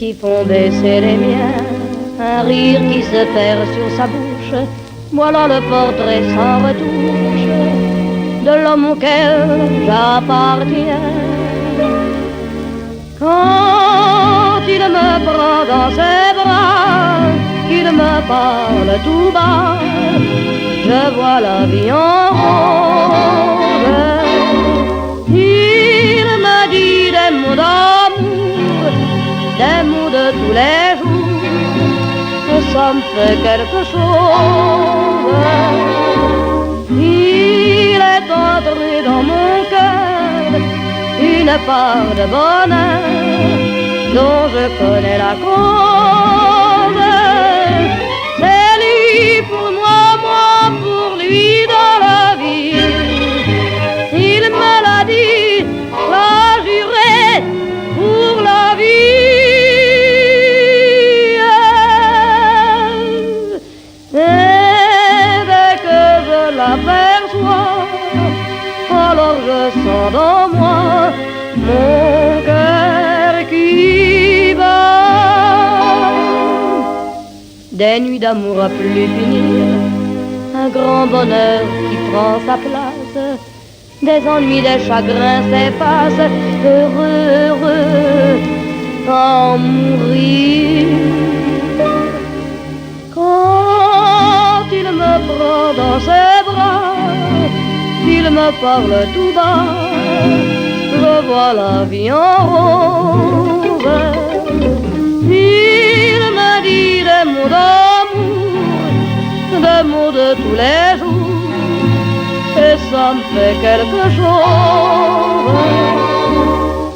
qui font baisser les miens, un rire qui se perd sur sa bouche. Voilà le portrait sans retouche de l'homme auquel j'appartiens. Quand il me prend dans ses bras, qu'il me parle tout bas, je vois la vie en rose. Il me dit des mots d'amour, des mots de tous les jours, que ça me fait quelque chose. Il est entré dans mon cœur une part de bonheur dont je connais la cause. C'est lui pour moi, moi pour lui dans la vie. Il me l'a dit, l'a juré pour la vie. Et dès que je l'aperçois, alors je sens dans moi mon cœur qui bat. Des nuits d'amour à plus finir, un grand bonheur qui prend sa place, des ennuis, des chagrins s'effacent, heureux, heureux, sans mourir. Quand il me prend dans ses bras, il me parle tout bas, je vois la vie en rose. Il me dit des mots d'amour, des mots de tous les jours, et ça me fait quelque chose.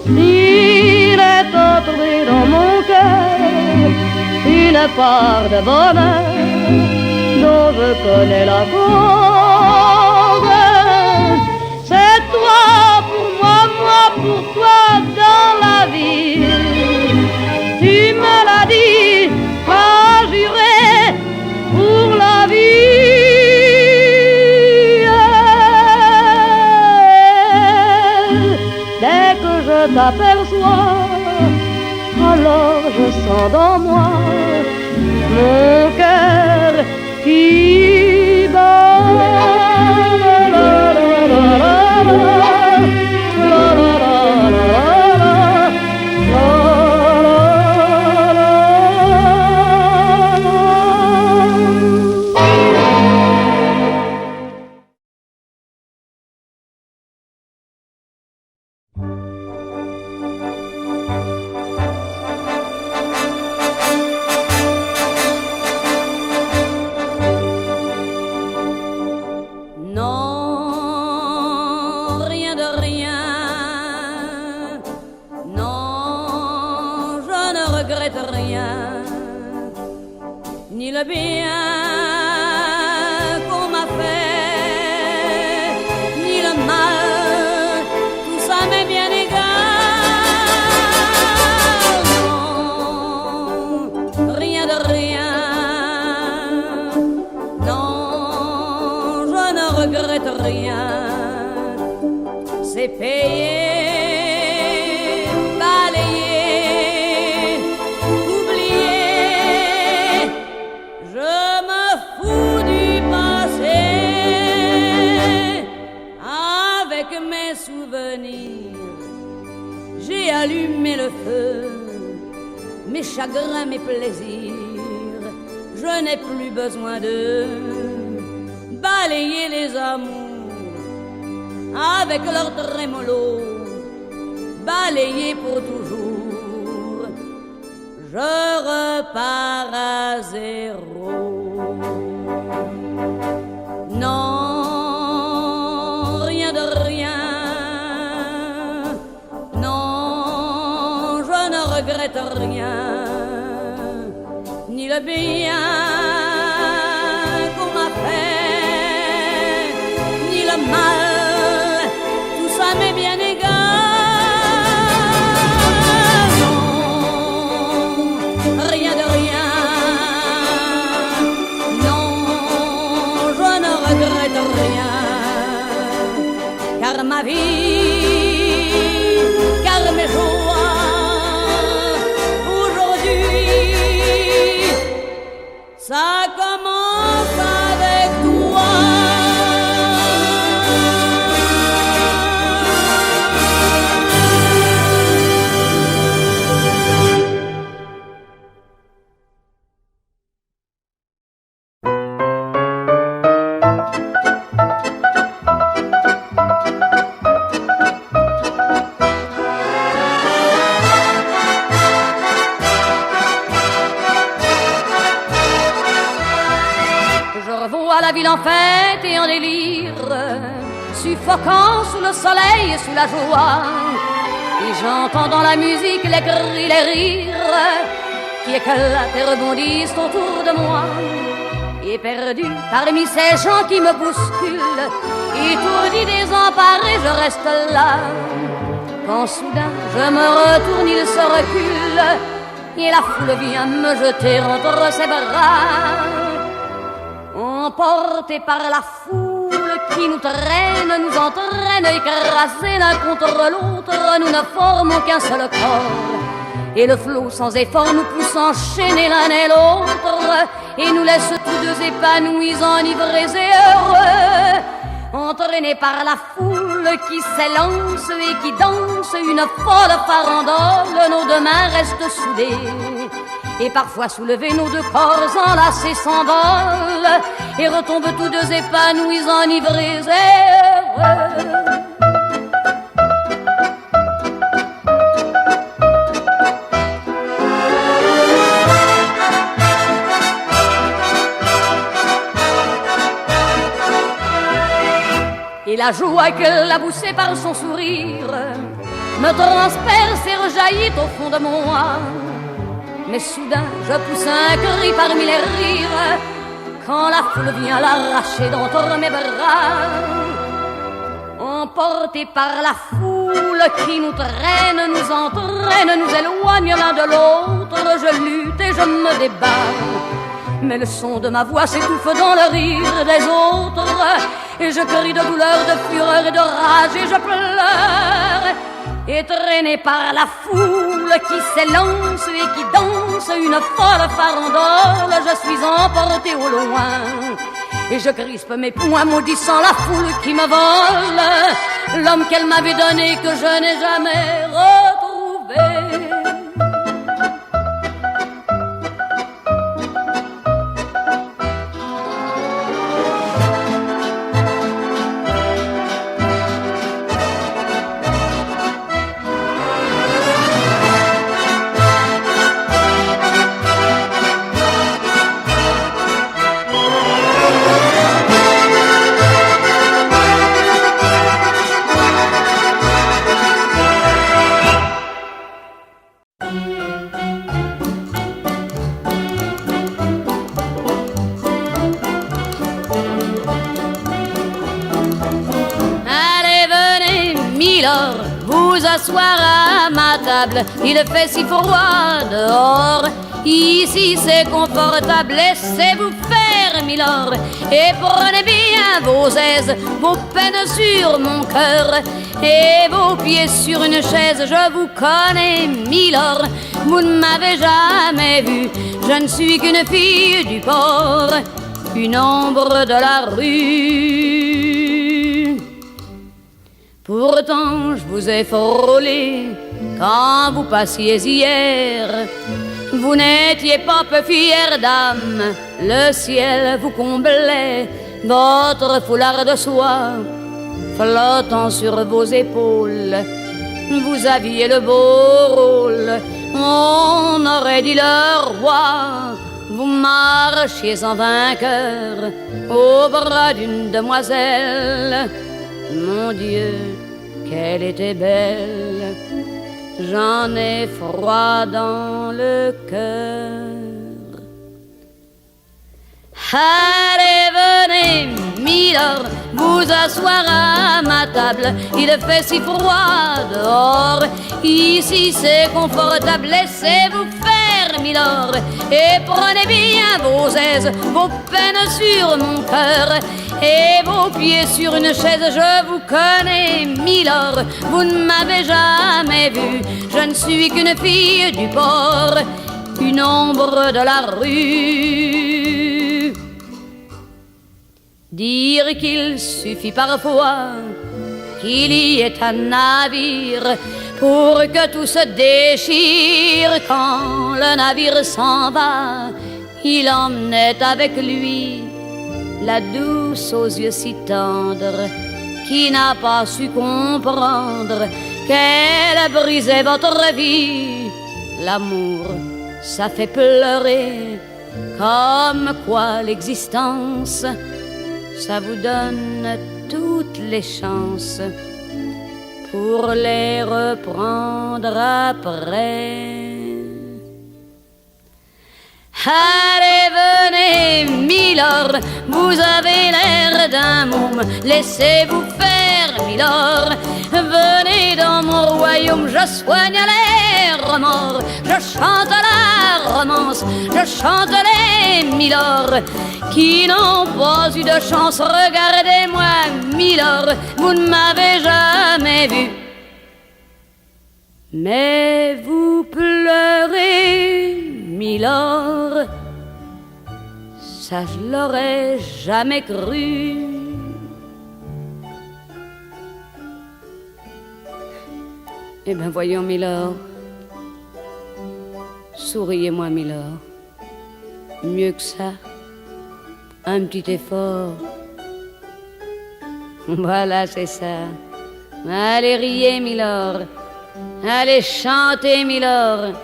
Il est entré dans mon cœur une part de bonheur dont je connais la cause. C'est toi pour moi, moi pour toi dans la vie. Tu me l'as dit, pas juré pour la vie. Dès que je t'aperçois, alors je sens dans moi mon cœur qui bat. Chagrins, mes plaisirs, je n'ai plus besoin de balayer les amours avec leur trémolo, balayer pour toujours. Je repars à zéro. Non, rien de rien. Non, je ne regrette rien. Ni le bien qu'on m'a fait, ni le mal, tout ça m'est bien égal. Non, rien de rien. Non, je ne regrette rien. Car ma vie, car mes joies, aujourd'hui vois la ville en fête et en délire, suffocant sous le soleil et sous la joie. Et j'entends dans la musique les cris, les rires qui éclatent et rebondissent autour de moi. Et perdu parmi ces gens qui me bousculent, étourdi, désemparé, je reste là. Quand soudain je me retourne, il se recule et la foule vient me jeter entre ses bras. Emportés par la foule qui nous traîne, nous entraîne, écrasés l'un contre l'autre, nous ne formons qu'un seul corps. Et le flot sans effort nous pousse enchaîner l'un et l'autre, et nous laisse tous deux épanouis, enivrés et heureux. Entraînés par la foule qui s'élance et qui danse une folle farandole, nos deux mains restent soudées. Et parfois soulevés, nos deux corps enlacés s'envolent et retombent tous deux épanouis, enivrés et heureux. Et la joie qu'elle a poussée par son sourire me transperce et rejaillit au fond de moi. Mais soudain je pousse un cri parmi les rires quand la foule vient l'arracher d'entre mes bras. Emportés par la foule qui nous traîne, nous entraîne, nous éloigne l'un de l'autre, je lutte et je me débat. Mais le son de ma voix s'étouffe dans le rire des autres, et je crie de douleur, de fureur et de rage, et je pleure. Et traîné par la foule qui s'élance et qui danse une folle farandole, je suis emporté au loin. Et je crispe mes poings maudissant la foule qui me vole l'homme qu'elle m'avait donné, que je n'ai jamais retrouvé. Vous asseoir à ma table, il fait si froid dehors. Ici c'est confortable, laissez-vous faire, milord, et prenez bien vos aises, vos peines sur mon cœur, et vos pieds sur une chaise. Je vous connais, milord, vous ne m'avez jamais vu, je ne suis qu'une fille du port, une ombre de la rue. Pourtant je vous ai frôlé quand vous passiez hier. Vous n'étiez pas peu fière d'âme, le ciel vous comblait, votre foulard de soie flottant sur vos épaules. Vous aviez le beau rôle, on aurait dit le roi. Vous marchiez en vainqueur au bras d'une demoiselle. Mon Dieu, qu'elle était belle, j'en ai froid dans le cœur. Allez, venez, milord, vous asseoir à ma table, il fait si froid dehors. Ici c'est confortable, laissez-vous faire, milord, et prenez bien vos aises, vos peines sur mon cœur, et vos pieds sur une chaise. Je vous connais, milord, vous ne m'avez jamais vu, je ne suis qu'une fille du port, une ombre de la rue. Dire qu'il suffit parfois qu'il y ait un navire pour que tout se déchire. Quand le navire s'en va, il emmenait avec lui la douce aux yeux si tendres, qui n'a pas su comprendre qu'elle brisait votre vie. L'amour, ça fait pleurer, comme quoi l'existence ça vous donne toutes les chances pour les reprendre après. Allez, venez, Milord, vous avez l'air d'un môme, laissez-vous faire, Milord. Venez dans mon royaume, je soigne les remords, je chante la romance, je chante les Milord qui n'ont pas eu de chance. Regardez-moi, Milord, vous ne m'avez jamais vu, mais vous pleurez, Milord, ça je l'aurais jamais cru. Eh ben voyons, Milord, souriez-moi, Milord, mieux que ça, un petit effort. Voilà, c'est ça. Allez, riez, Milord, allez, chantez, Milord.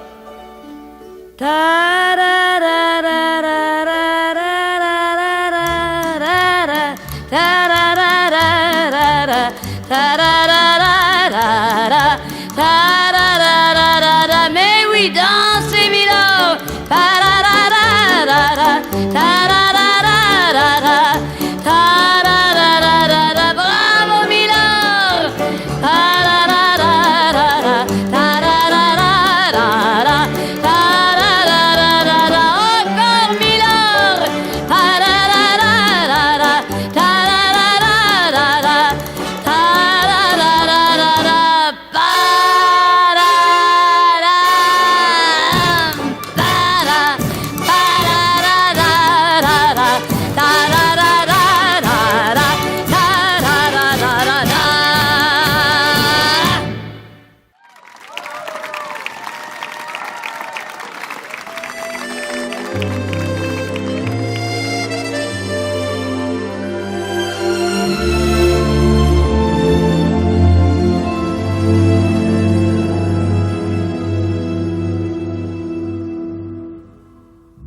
Mais oui, dansez, Milord. Bravo, Milord. Encore, Milord.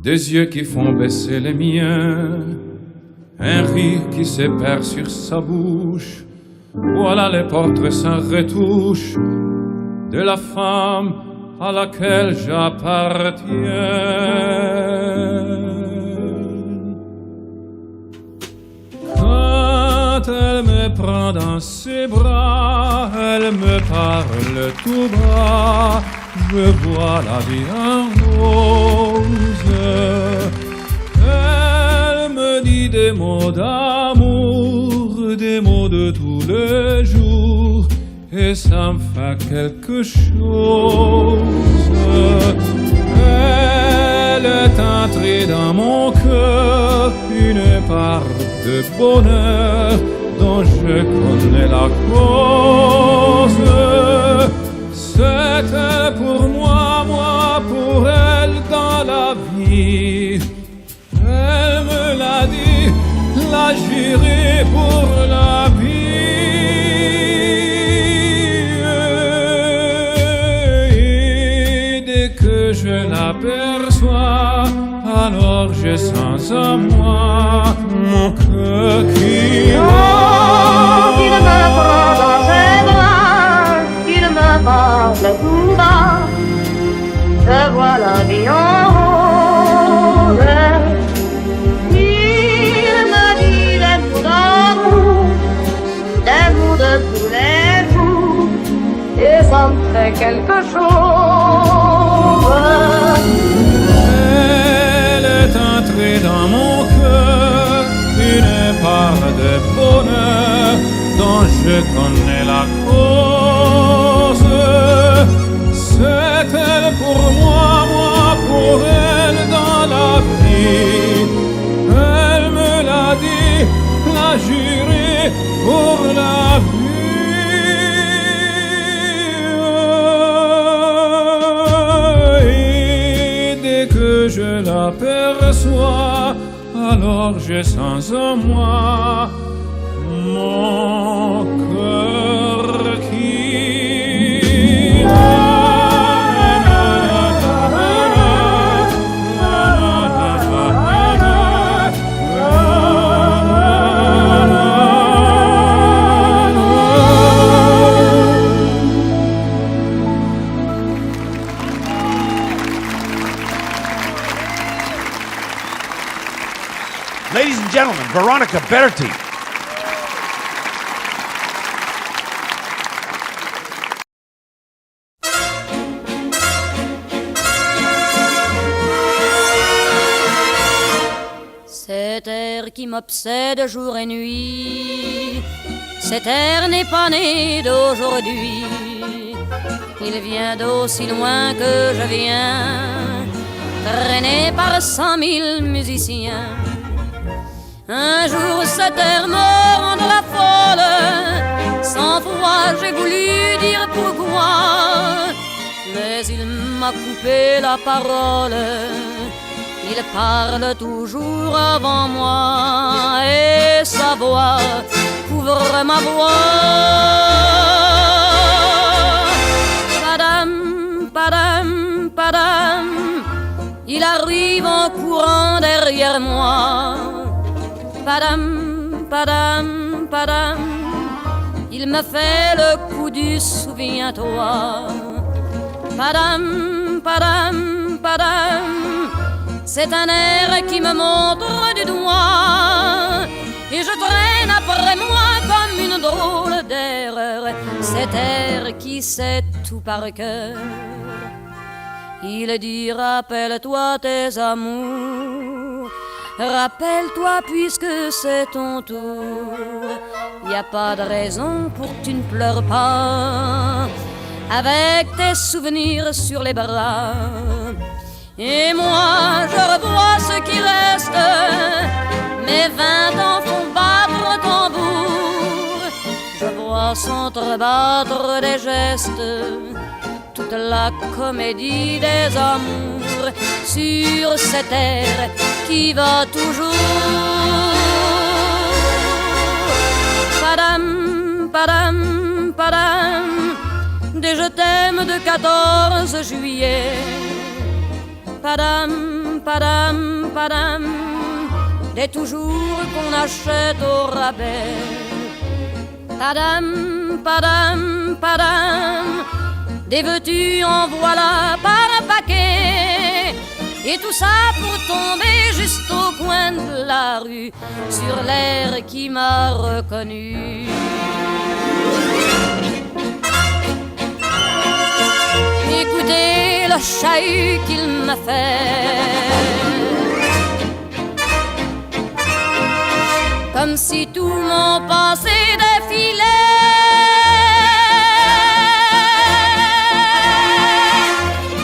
Des yeux qui font baisser les miens, un rire qui se perd sur sa bouche. Voilà les portraits sans retouche de la femme à laquelle j'appartiens. Quand elle me prend dans ses bras, elle me parle tout bas, je vois la vie en rose. Elle me dit des mots d'amour, des mots de tous les jours, et ça me fait quelque chose. Elle est entrée dans mon cœur, une part de bonheur dont je connais la cause. C'était pour moi, moi pour elle dans la vie. Elle me l'a dit, la juré pour la vie. Et dès que je l'aperçois, alors je sens en moi mon cœur qui bat. Qu'il me prend dans ses bras, qu'il me parle tout bas, je vois la vie en rose. Il me dit des mots d'amour, des mots de tous les jours, et ça me fait quelque chose. Elle est entrée dans mon cœur, une part de bonheur dont je connais la cause. C'est elle pour moi, moi pour elle dans la vie. Elle me l'a dit, l'a juré pour la vie. Et dès que je l'aperçois, alors je sens en moi mon cœur qui bat. Ladies and gentlemen, Veronica Berti. Cet air qui m'obsède jour et nuit, cet air n'est pas né d'aujourd'hui. Il vient d'aussi loin que je viens, traîné par 100 000 musiciens. Un jour cet air me rendra folle, 100 fois j'ai voulu dire pourquoi, mais il m'a coupé la parole. Il parle toujours avant moi et sa voix couvre ma voix. Padam, padam, padam, il arrive en courant derrière moi. Padam, padam, padam, il me fait le coup du souviens-toi. Padam, padam, padam, c'est un air qui me montre du doigt et je traîne après moi comme une drôle d'erreur cet air qui sait tout par cœur. Il dit rappelle-toi tes amours, rappelle-toi puisque c'est ton tour. Y a pas de raison pour que tu ne pleures pas avec tes souvenirs sur les bras. Et moi je revois ce qui reste, mes 20 ans font battre au tambour. Je vois s'entrebattre des gestes, toute la comédie des amours sur cet air qui va toujours. Padam, padam, padam, des je t'aime de 14 juillet. Padam, padam, padam, des toujours qu'on achète au rabais. Padam, padam, padam, des veux-tu en voilà par un paquet. Et tout ça pour tomber juste au coin de la rue, sur l'air qui m'a reconnu. Écoutez le chahut qu'il m'a fait, comme si tout mon passé défilait.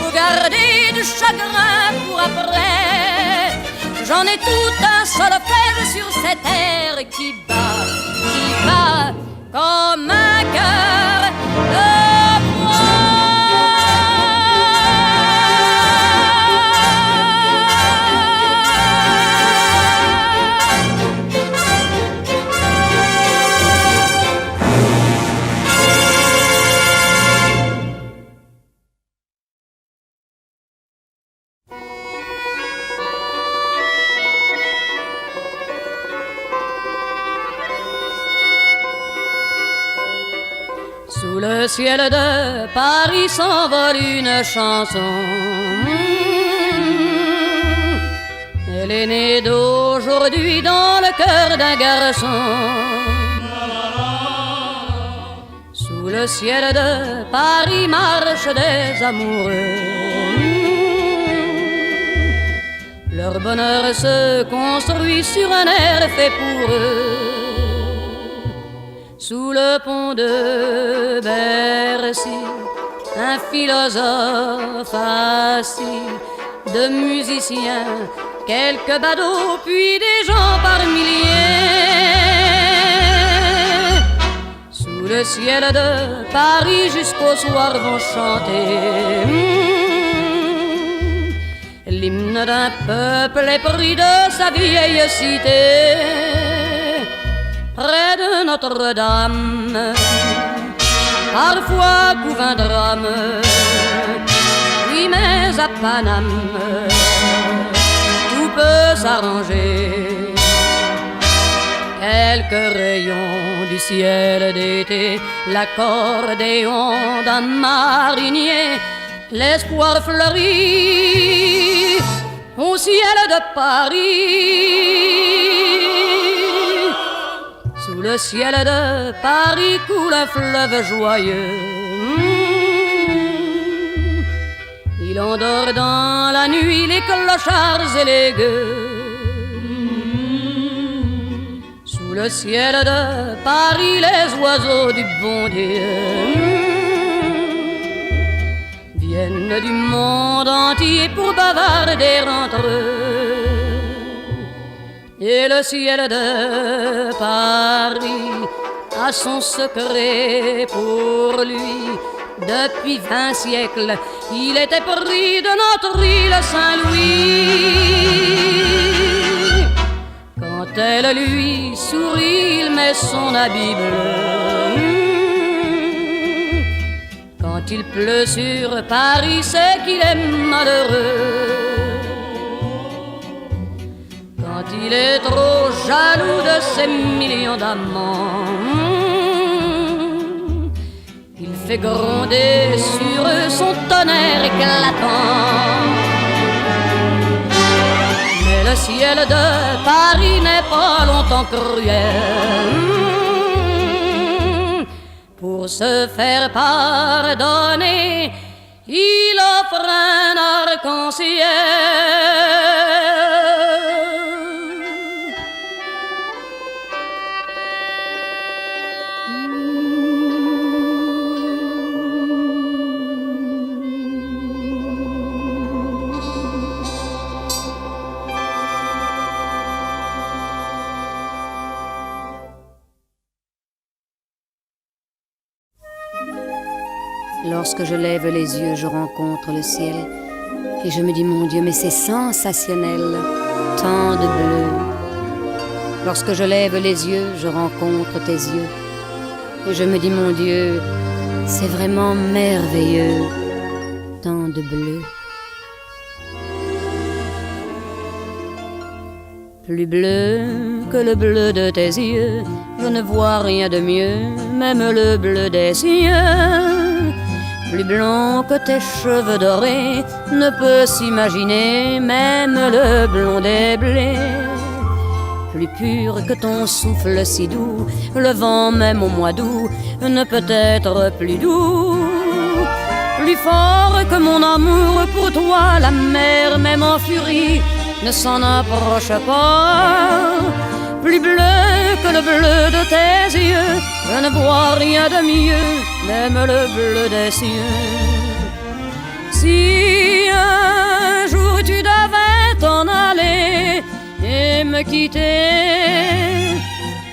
Faut garder du chagrin pour après, j'en ai tout un solfège sur cet air qui bat comme un cœur de bois. Sous le ciel de Paris s'envole une chanson. Elle est née d'aujourd'hui dans le cœur d'un garçon. Sous le ciel de Paris marchent des amoureux. Leur bonheur se construit sur un air fait pour eux. Sous le pont de Bercy, un philosophe assis, de musiciens, quelques badauds, puis des gens par milliers. Sous le ciel de Paris jusqu'au soir vont chanter l'hymne d'un peuple épris de sa vieille cité. Près de Notre-Dame, parfois couve un drame, oui mais à Paname, tout peut s'arranger. Quelques rayons du ciel d'été, l'accordéon d'un marinier, l'espoir fleurit au ciel de Paris. Sous le ciel de Paris coule un fleuve joyeux. Il endort dans la nuit les clochards et les gueux. Sous le ciel de Paris les oiseaux du bon Dieu viennent du monde entier pour bavarder entre eux. Et le ciel de Paris a son secret pour lui. Depuis 20 siècles, il était pris de notre île Saint-Louis. Quand elle lui sourit, il met son habit bleu. Quand il pleut sur Paris, c'est qu'il est malheureux. Quand il est trop jaloux de ses millions d'amants, il fait gronder sur eux son tonnerre éclatant. Mais le ciel de Paris n'est pas longtemps cruel. Pour se faire pardonner, il offre un arc-en-ciel. Lorsque je lève les yeux, je rencontre le ciel et je me dis, mon Dieu, mais c'est sensationnel, tant de bleu. Lorsque je lève les yeux, je rencontre tes yeux et je me dis, mon Dieu, c'est vraiment merveilleux, tant de bleu. Plus bleu que le bleu de tes yeux, je ne vois rien de mieux, même le bleu des cieux. Plus blanc que tes cheveux dorés ne peut s'imaginer, même le blond des blés. Plus pur que ton souffle si doux, le vent même au mois d'août ne peut être plus doux. Plus fort que mon amour pour toi, la mer même en furie ne s'en approche pas. Plus bleu que le bleu de tes yeux, je ne vois rien de mieux, même le bleu des cieux. Si un jour tu devais t'en aller et me quitter,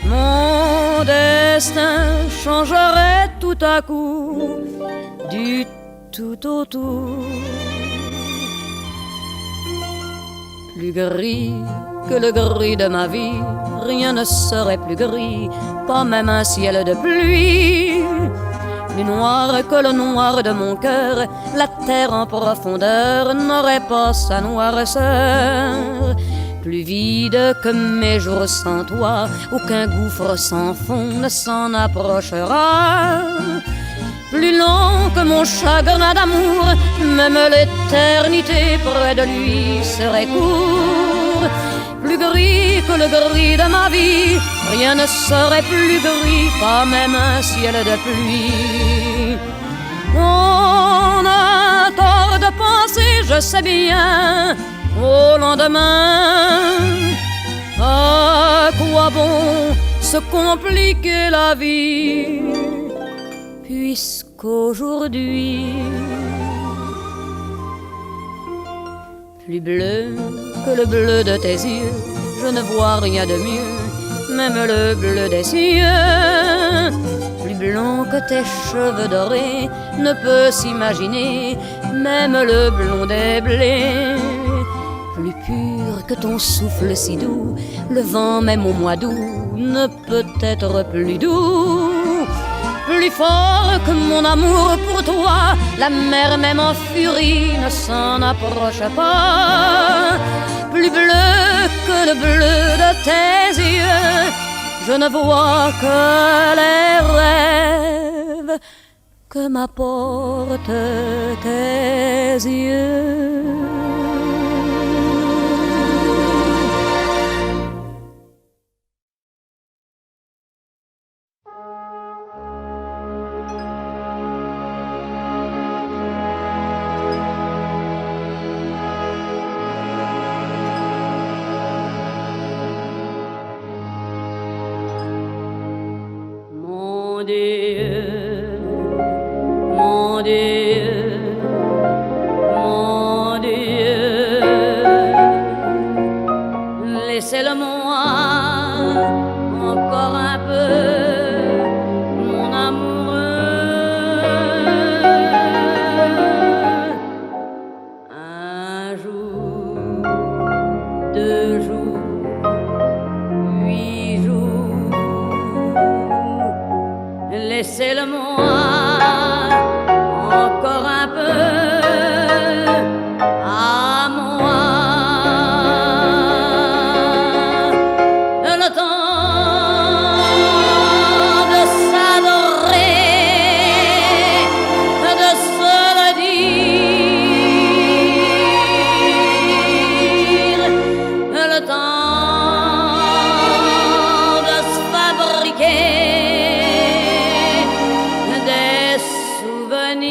mon destin changerait tout à coup, du tout au tout. Plus gris que le gris de ma vie, rien ne serait plus gris, pas même un ciel de pluie. Plus noir que le noir de mon cœur, la terre en profondeur n'aurait pas sa noirceur. Plus vide que mes jours sans toi, aucun gouffre sans fond ne s'en approchera. Plus long que mon chagrin d'amour, même l'éternité près de lui serait court. Plus gris que le gris de ma vie, rien ne serait plus gris, pas même un ciel de pluie. On a tort de penser, je sais bien, au lendemain. À quoi bon se compliquer la vie, puisqu'aujourd'hui, plus bleu que le bleu de tes yeux, je ne vois rien de mieux, même le bleu des cieux. Plus blanc que tes cheveux dorés ne peut s'imaginer, même le blond des blés. Plus pur que ton souffle si doux, le vent même au mois d'août ne peut être plus doux. Plus fort que mon amour pour toi, la mer même en furie ne s'en approche pas. Plus bleu que le bleu de tes yeux, je ne vois que les rêves que m'apportent tes yeux. Dieu, mon Dieu, mon Dieu, laissez-le-moi encore un peu, mon amoureux. Un jour, 2 jours, 8 jours, laissez-le-moi encore un peu à moi. Le temps de s'adorer, de se le dire, le temps de se fabriquer des souvenirs.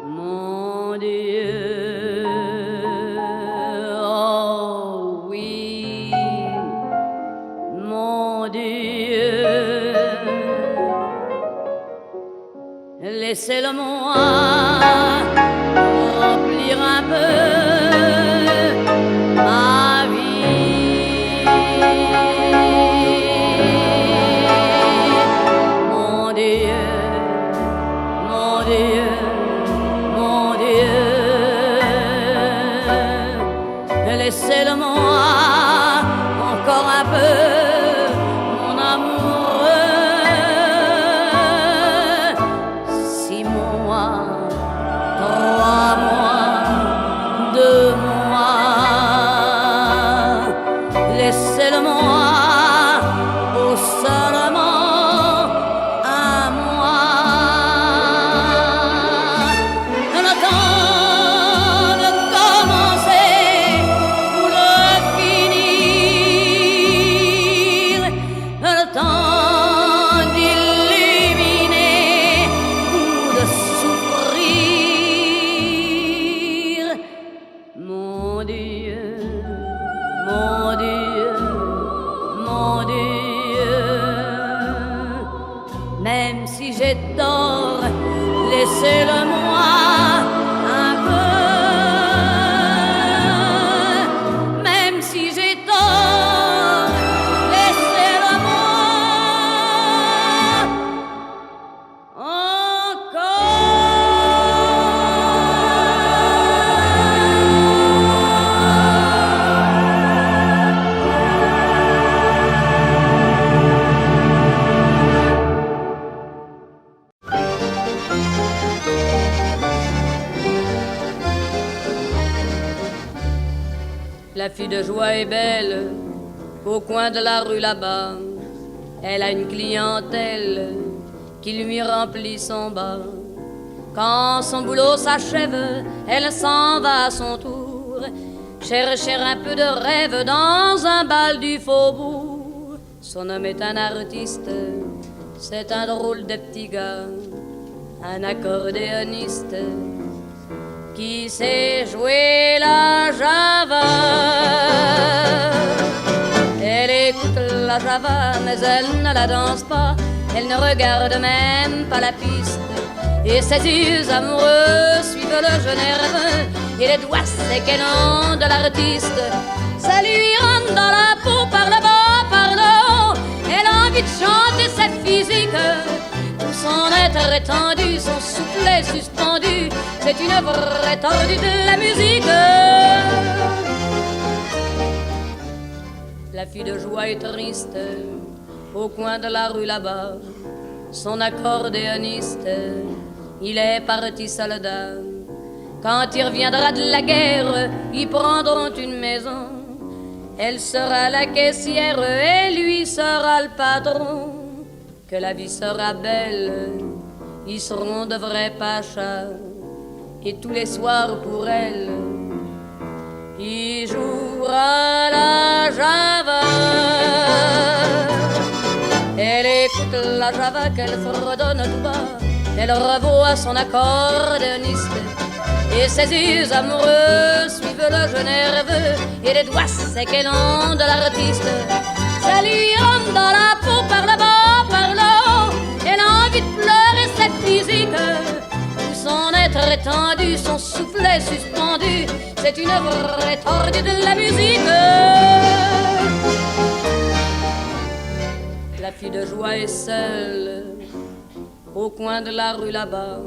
Mon Dieu, oh oui, mon Dieu, laissez-le-moi remplir un peu ma vie. Mon Dieu, mon Dieu, mon Dieu, laissez-le-moi encore un peu, mon amoureux. 6 mois, 3 mois, 2 mois, laissez-le-moi pour seulement un mois. Le temps de commencer ou de finir, le temps d'illuminer ou de souffrir. Mon Dieu, mon Dieu, mon Dieu, même si j'ai tort, laissez-le-moi un peu. Même si j'ai tort, laissez-le-moi La fille de joie est belle, au coin de la rue là-bas. Elle a une clientèle qui lui remplit son bar. Quand son boulot s'achève, elle s'en va à son tour chercher un peu de rêve dans un bal du faubourg. Son homme est un artiste, c'est un drôle de petit gars, un accordéoniste qui sait jouer la java. Elle écoute la java, mais elle ne la danse pas. Elle ne regarde même pas la piste. Et ses yeux amoureux suivent le jeu nerveux et les doigts secs et longs de l'artiste. Ça lui rentre dans la peau par le bas, par le haut. Elle a envie de chanter, c'est physique. Tout son être étendu, son soufflet suspendu. C'est une vraie tordue de la musique. La fille de joie est triste, au coin de la rue là-bas. Son accordéoniste, il est parti soldat. Quand il reviendra de la guerre, ils prendront une maison. Elle sera la caissière et lui sera le patron. Que la vie sera belle, ils seront de vrais pachas. Et tous les soirs pour elle, il jouera la java. Elle écoute la java qu'elle fredonne tout bas. Elle revoit son accordéoniste Et ses yeux amoureux suivent le jeu nerveux et les doigts secs et longs de l'artiste. Ça lui rentre dans la peau par le bas, par le haut. Elle a envie de pleurer cette physique. Tout son être étendu, son soufflet suspendu. C'est une vraie tordue de la musique. La fille de joie est seule au coin de la rue là-bas.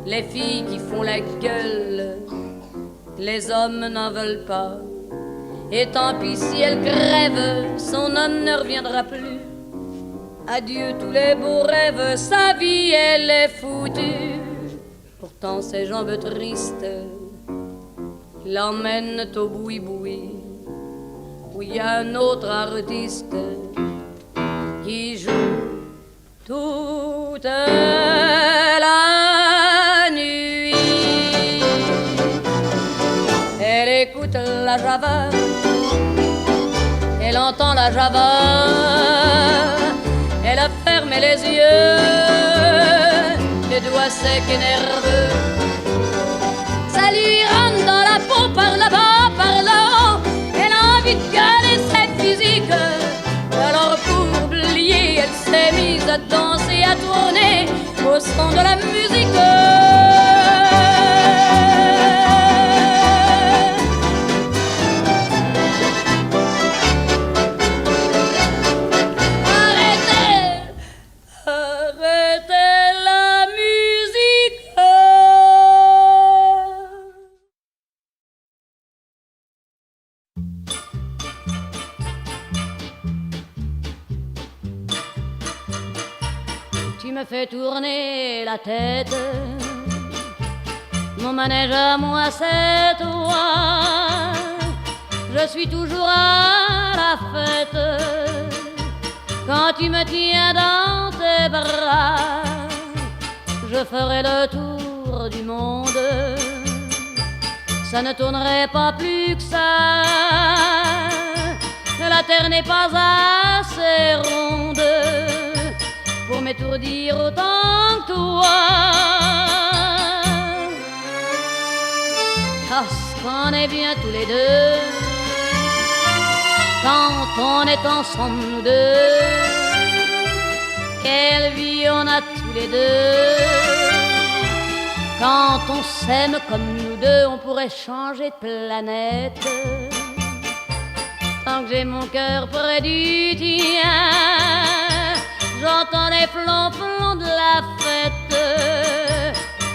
Les filles qui font la gueule, les hommes n'en veulent pas. Et tant pis si elle crève, son homme ne reviendra plus. Adieu tous les beaux rêves, sa vie elle est foutue. Pourtant ses jambes tristes l'emmènent au boui-boui, où il y a un autre artiste qui joue toute la nuit. Elle écoute la java, elle entend la java, elle a fermé les yeux, les doigts secs et nerveux. Ça lui rentre dans la peau par là-bas, par là-haut. Elle a envie de garder cette physique. Alors pour oublier, elle s'est mise à danser, à tourner au son de la musique. Tu me fais tourner la tête, mon manège à moi c'est toi. Je suis toujours à la fête quand tu me tiens dans tes bras. Je ferai le tour du monde, ça ne tournerait pas plus que ça. La terre n'est pas assez ronde pour m'étourdir autant que toi. Parce qu'on est bien tous les deux quand on est ensemble nous deux. Quelle vie on a tous les deux. Quand on s'aime comme nous deux, on pourrait changer de planète. Tant que j'ai mon cœur près du tien, j'entends les flonflons de la fête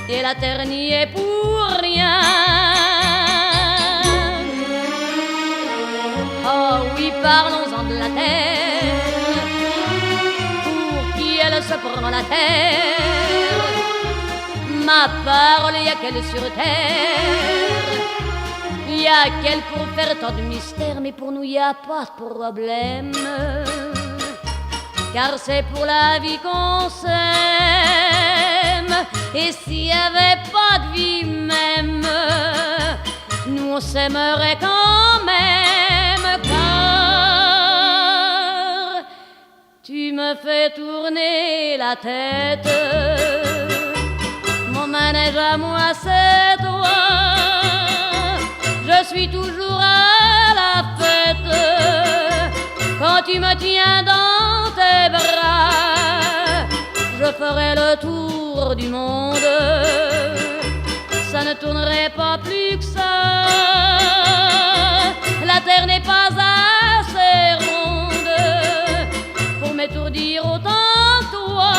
et la terre n'y est pour rien. Oh oui, parlons-en de la terre, pour qui elle se prend la terre. Ma parole, y a qu'elle sur terre, y a qu'elle pour faire tant de mystères, mais pour nous y a pas de problème. Car c'est pour la vie qu'on s'aime. Et s'il n'y avait pas de vie même, nous on s'aimerait quand même. Car tu me fais tourner la tête, mon manège à moi c'est toi. Je suis toujours à la fête quand tu me tiens dans tes bras. Je ferai le tour du monde, ça ne tournerait pas plus que ça. La terre n'est pas assez ronde pour m'étourdir autant que toi.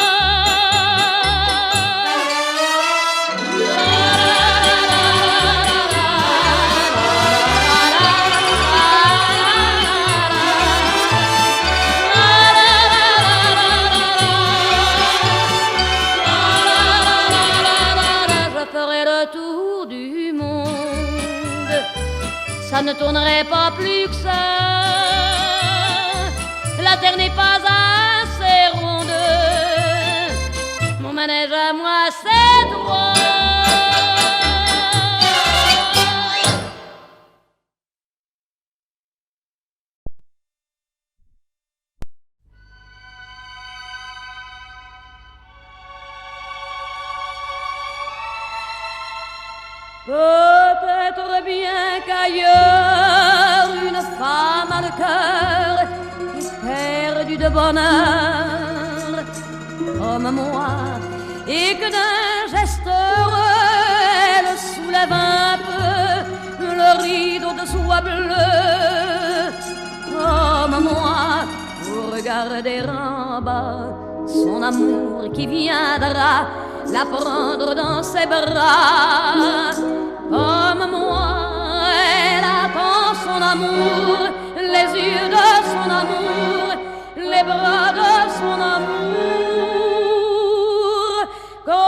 Ça ne tournerait pas plus que ça. La terre n'est pas assez ronde. Mon manège à moi, c'est toi. Peut-être bien qu'ailleurs une femme a le cœur perdu de bonheur comme moi, et que d'un geste heureux elle soulève un peu le rideau de soie bleue comme moi, pour regarder en bas son amour qui viendra la prendre dans ses bras. Comme moi, elle attend son amour, les yeux de son amour, les bras de son amour. Comme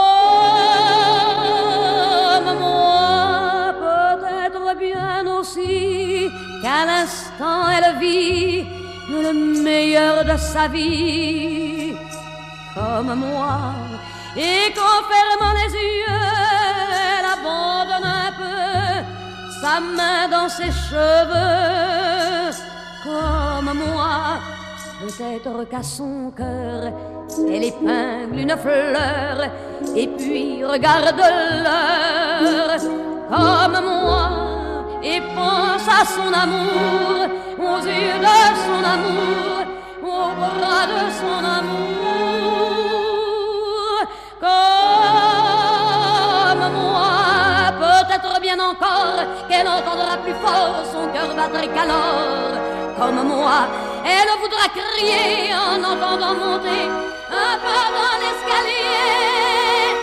moi, peut-être bien aussi qu'à l'instant elle vit le meilleur de sa vie. Comme moi, et qu'en fermant les yeux, elle abandonne un peu sa main dans ses cheveux. Comme moi, peut-être qu'à son cœur, elle épingle une fleur et puis regarde l'heure. Comme moi, et pense à son amour, aux yeux de son amour, aux bras de son amour. Comme moi, peut-être bien encore qu'elle entendra plus fort son cœur battre qu'alors. Comme moi, elle voudra crier en entendant monter un pas dans l'escalier.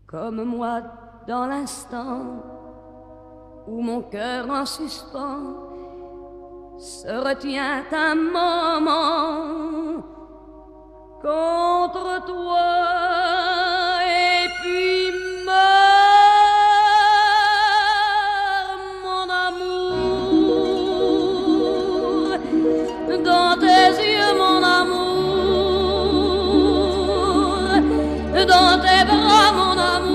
Comme moi dans l'instant où mon cœur en suspens se retient un moment contre toi et puis meurt mon amour dans tes yeux, mon amour, dans tes bras, mon amour.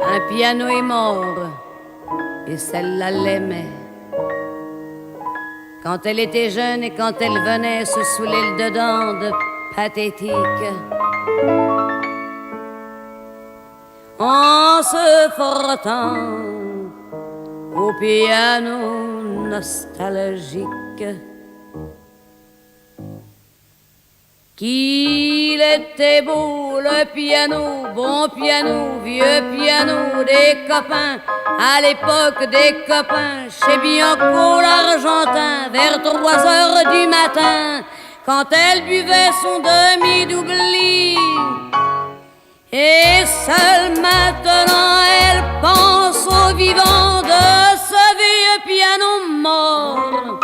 Un piano est mort, et celle-là l'aimait. Quand elle était jeune et quand elle venait se saouler le dedans de pathétique, en se frottant au piano nostalgique. Qu'il était beau le piano, bon piano, vieux piano des copains, à l'époque des copains, chez Bianco l'Argentin, vers 3 heures du matin, quand elle buvait son demi-doubli. Et seule maintenant elle pense au vivant de ce vieux piano mort.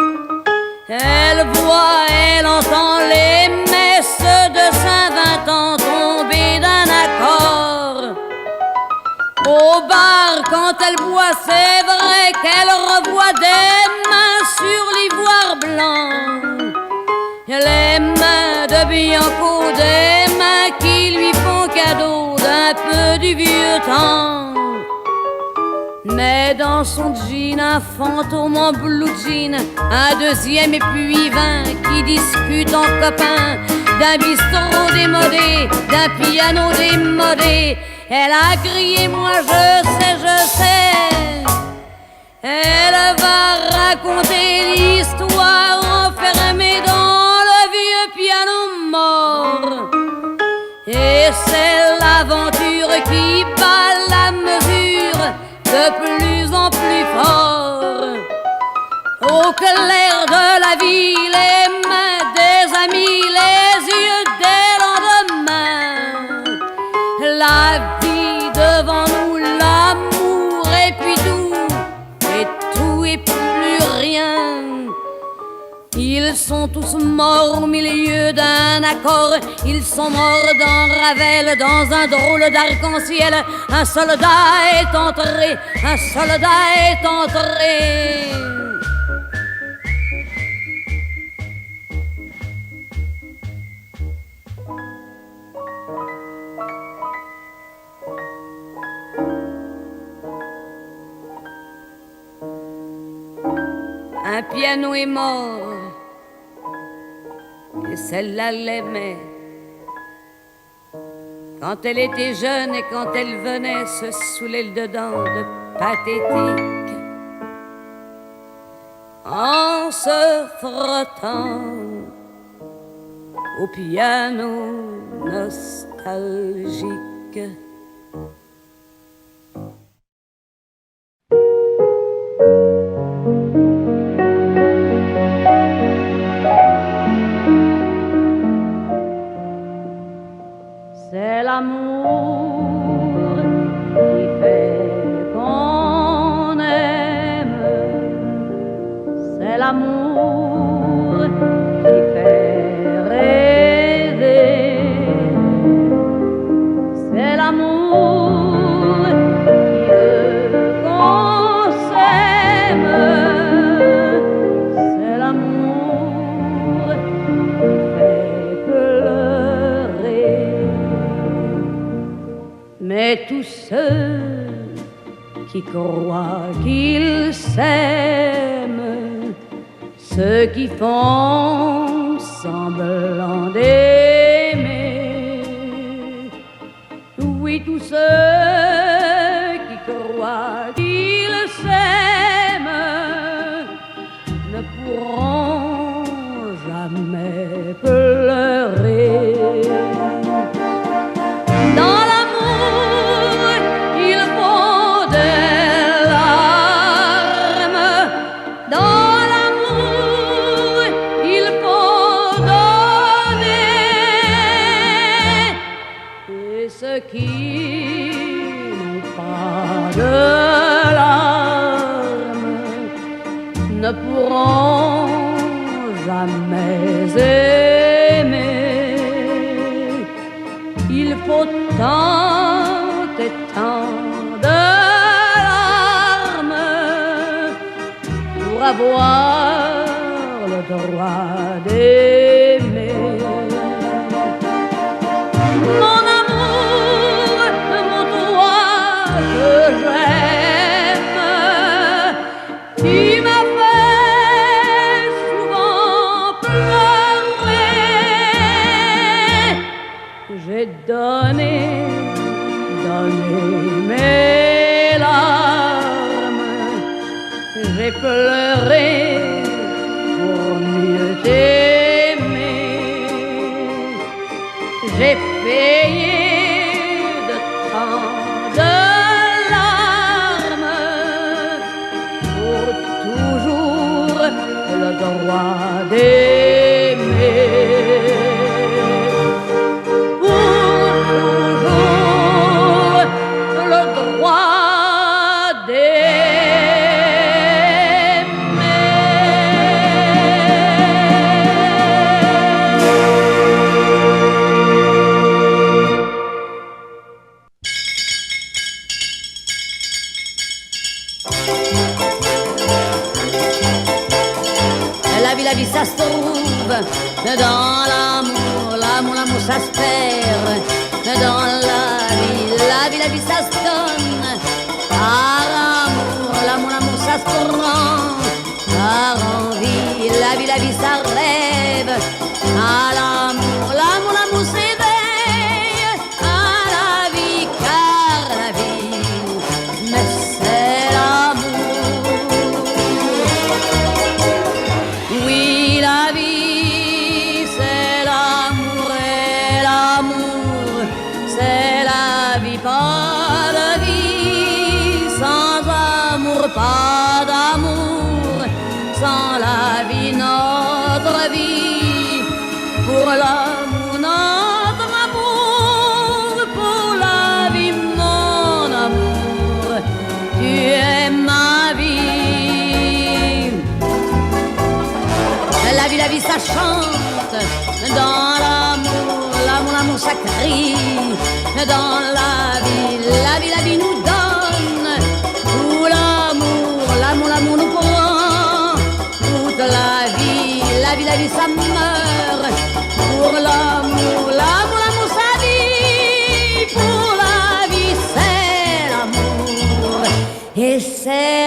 Elle voit, elle entend les messes de Saint-Vincent tomber d'un accord. Au bar, quand elle boit, c'est vrai qu'elle revoit des mains sur l'ivoire blanc. Les mains de Bianco, des mains qui lui font cadeau d'un peu du vieux temps. Mais dans son jean, un fantôme en blue jean, un deuxième et puis 20 qui discutent en copains d'un bistrot démodé, d'un piano démodé. Elle a crié, moi je sais. Elle va raconter l'histoire enfermée dans le vieux piano mort. Et c'est l'aventure qui bat la mesure de plus en plus fort. Au clair de la vie, les mains des amis, les yeux des lendemains, la vie devant nous l'amour et puis tout et plus rien. Ils sont tous morts au milieu d'un accord. Ils sont morts dans Ravel, dans un drôle d'arc-en-ciel. Un soldat est entré, un soldat est entré. Un piano est mort, et celle-là l'aimait. Quand elle était jeune et quand elle venait se saouler le dedans de pathétique, en se frottant au piano nostalgique. C'est l'amour qui fait qu'on aime. C'est l'amour qui fait rêver. C'est l'amour qui veut qu'on s'aime. C'est l'amour qui fait pleurer. Mais tous ceux qui croient qu'ils s'aiment, ceux qui font semblant d'aimer, oui, tous ceux qui croient qu'ils s'aiment ne pourront jamais pleurer. Dans l'amour, il faut des larmes. Dans l'amour, il faut donner. Et ceux qui n'ont pas de larmes ne pourront jamais aimer. Il faut tant et tant de larmes pour avoir le droit d'aimer. Mon amour, mon toi que j'aime, tu m'as fait souvent pleurer. J'ai donné mes larmes, j'ai pleuré pour mieux t'aimer. J'ai payé de tant de larmes pour toujours le droit d'aimer. La vie ça se trouve dans l'amour, l'amour ça se perd. Dans la vie ça se donne. Par l'amour ça se prend. Par envie, la vie ça rêve. À l'amour s'éveille. À la vie, car la vie, mais c'est l'amour. Oui, la vie, c'est l'amour et l'amour, c'est la vie, pas de vie, sans amour, pas d'amour, sans la vie, notre vie, pour l'amour, notre amour, pour la vie, mon chante. Dans l'amour, l'amour, l'amour ça crie. Dans la vie nous donne. Tout l'amour, l'amour, l'amour nous prend. Toute la vie ça meurt. Pour l'amour, l'amour, l'amour ça vit. Pour la vie c'est l'amour. Et c'est